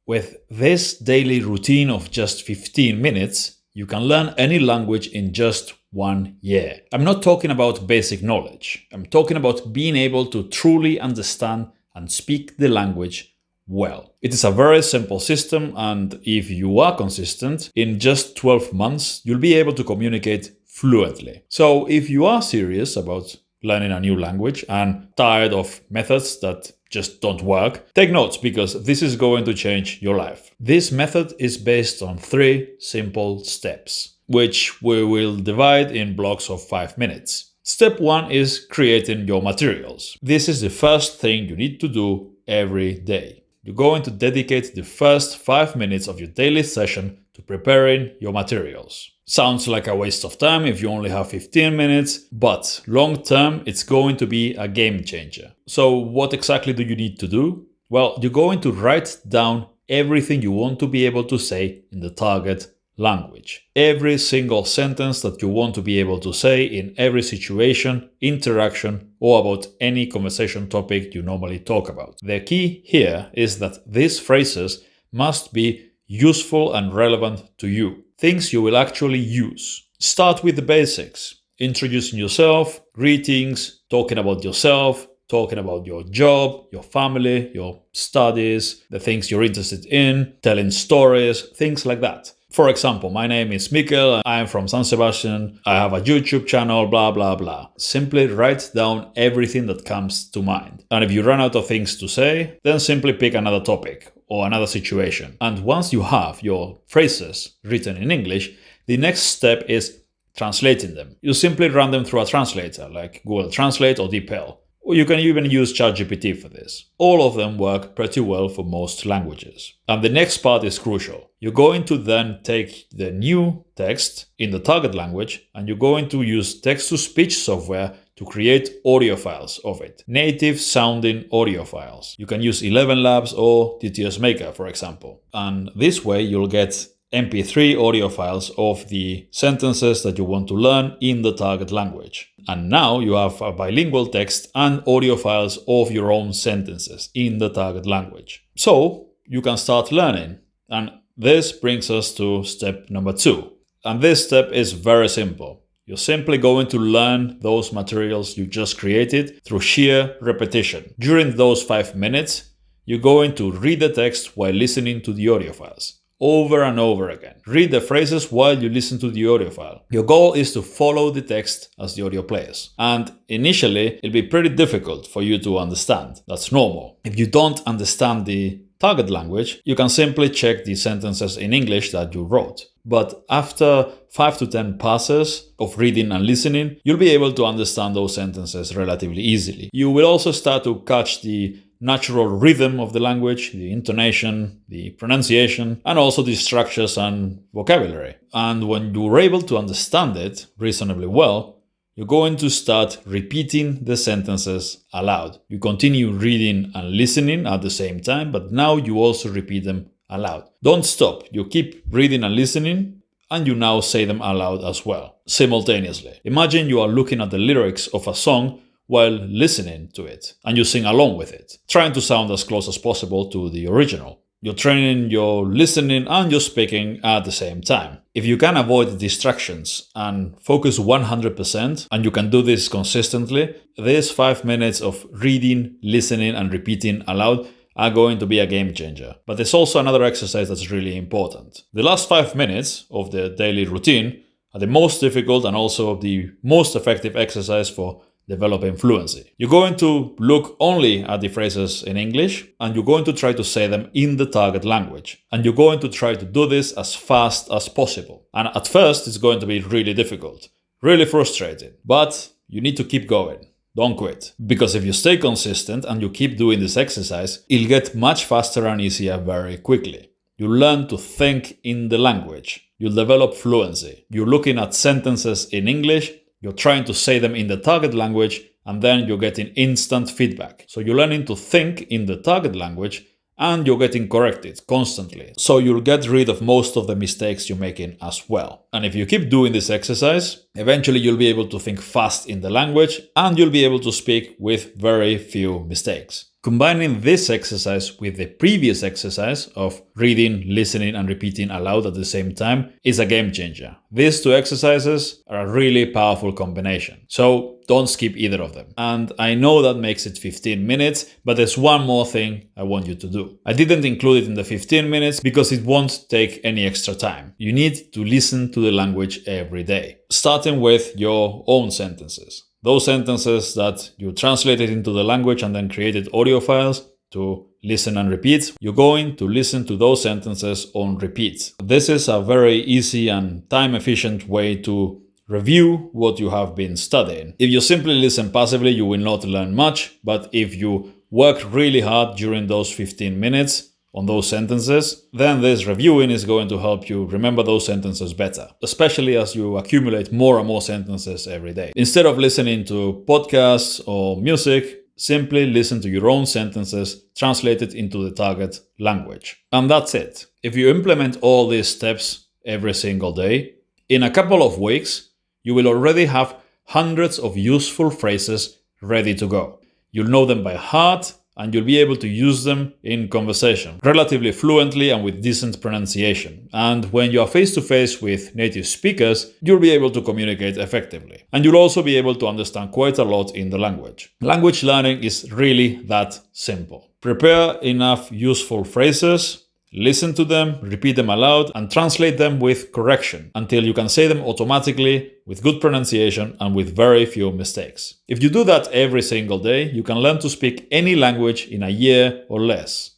With this daily routine of just 15 minutes, you can learn any language in just 1 year. I'm not talking about basic knowledge. I'm talking about being able to truly understand and speak the language well. It is a very simple system, and if you are consistent, in just 12 months, you'll be able to communicate fluently. So if you are serious about learning a new language and tired of methods that just don't work, take notes, because this is going to change your life. This method is based on 3 simple steps, which we will divide in blocks of 5 minutes. Step 1 is creating your materials. This is the first thing you need to do every day. You're going to dedicate the first 5 minutes of your daily session to preparing your materials. Sounds like a waste of time if you only have 15 minutes, but long term it's going to be a game changer. So what exactly do you need to do? Well, you're going to write down everything you want to be able to say in the target language. Every single sentence that you want to be able to say in every situation, interaction, or about any conversation topic you normally talk about. The key here is that these phrases must be useful and relevant to you. Things you will actually use. Start with the basics. Introducing yourself, greetings, talking about yourself, talking about your job, your family, your studies, the things you're interested in, telling stories, things like that. For example, my name is Mikel, I am from San Sebastian, I have a YouTube channel, blah, blah, blah. Simply write down everything that comes to mind. And if you run out of things to say, then simply pick another topic or another situation. And once you have your phrases written in English, the next step is translating them. You simply run them through a translator like Google Translate or DeepL. Or you can even use ChatGPT for this. All of them work pretty well for most languages. And the next part is crucial. You're going to then take the new text in the target language and you're going to use text-to-speech software to create audio files of it. Native sounding audio files. You can use 11 Labs or TTS Maker, for example. And this way you'll get MP3 audio files of the sentences that you want to learn in the target language. And now you have a bilingual text and audio files of your own sentences in the target language. So you can start learning. And this brings us to step number 2. And this step is very simple. You're simply going to learn those materials you just created through sheer repetition. During those 5 minutes, you're going to read the text while listening to the audio files. Over and over again. Read the phrases while you listen to the audio file. Your goal is to follow the text as the audio plays. And initially, it'll be pretty difficult for you to understand. That's normal. If you don't understand the target language, you can simply check the sentences in English that you wrote. But after 5 to 10 passes of reading and listening, you'll be able to understand those sentences relatively easily. You will also start to catch the natural rhythm of the language, the intonation, the pronunciation, and also the structures and vocabulary. And when you're able to understand it reasonably well, you're going to start repeating the sentences aloud. You continue reading and listening at the same time, but now you also repeat them aloud. Don't stop. You keep reading and listening, and you now say them aloud as well, simultaneously. Imagine you are looking at the lyrics of a song while listening to it, and you sing along with it, trying to sound as close as possible to the original. You're training your listening and your speaking at the same time. If you can avoid distractions and focus 100%, and you can do this consistently, these 5 minutes of reading, listening, and repeating aloud are going to be a game changer. But there's also another exercise that's really important. The last 5 minutes of the daily routine are the most difficult and also the most effective exercise for developing fluency. You're going to look only at the phrases in English and you're going to try to say them in the target language. And you're going to try to do this as fast as possible. And at first, it's going to be really difficult, really frustrating, but you need to keep going. Don't quit. Because if you stay consistent and you keep doing this exercise, it'll get much faster and easier very quickly. You learn to think in the language. You'll develop fluency. You're looking at sentences in English, you're trying to say them in the target language, and then you're getting instant feedback. So you're learning to think in the target language and you're getting corrected constantly. So you'll get rid of most of the mistakes you're making as well. And if you keep doing this exercise, eventually you'll be able to think fast in the language and you'll be able to speak with very few mistakes. Combining this exercise with the previous exercise of reading, listening, and repeating aloud at the same time is a game changer. These two exercises are a really powerful combination. So don't skip either of them. And I know that makes it 15 minutes, but there's one more thing I want you to do. I didn't include it in the 15 minutes because it won't take any extra time. You need to listen to the language every day, starting with your own sentences. Those sentences that you translated into the language and then created audio files to listen and repeat, you're going to listen to those sentences on repeat. This is a very easy and time-efficient way to review what you have been studying. If you simply listen passively, you will not learn much, but if you work really hard during those 15 minutes on those sentences, then this reviewing is going to help you remember those sentences better, especially as you accumulate more and more sentences every day. Instead of listening to podcasts or music, simply listen to your own sentences translated into the target language. And that's it. If you implement all these steps every single day, in a couple of weeks, you will already have hundreds of useful phrases ready to go. You'll know them by heart, and you'll be able to use them in conversation relatively fluently and with decent pronunciation. And when you are face-to-face with native speakers, you'll be able to communicate effectively. And you'll also be able to understand quite a lot in the language. Language learning is really that simple. Prepare enough useful phrases, listen to them, repeat them aloud, and translate them with correction until you can say them automatically with good pronunciation and with very few mistakes. If you do that every single day, you can learn to speak any language in a year or less.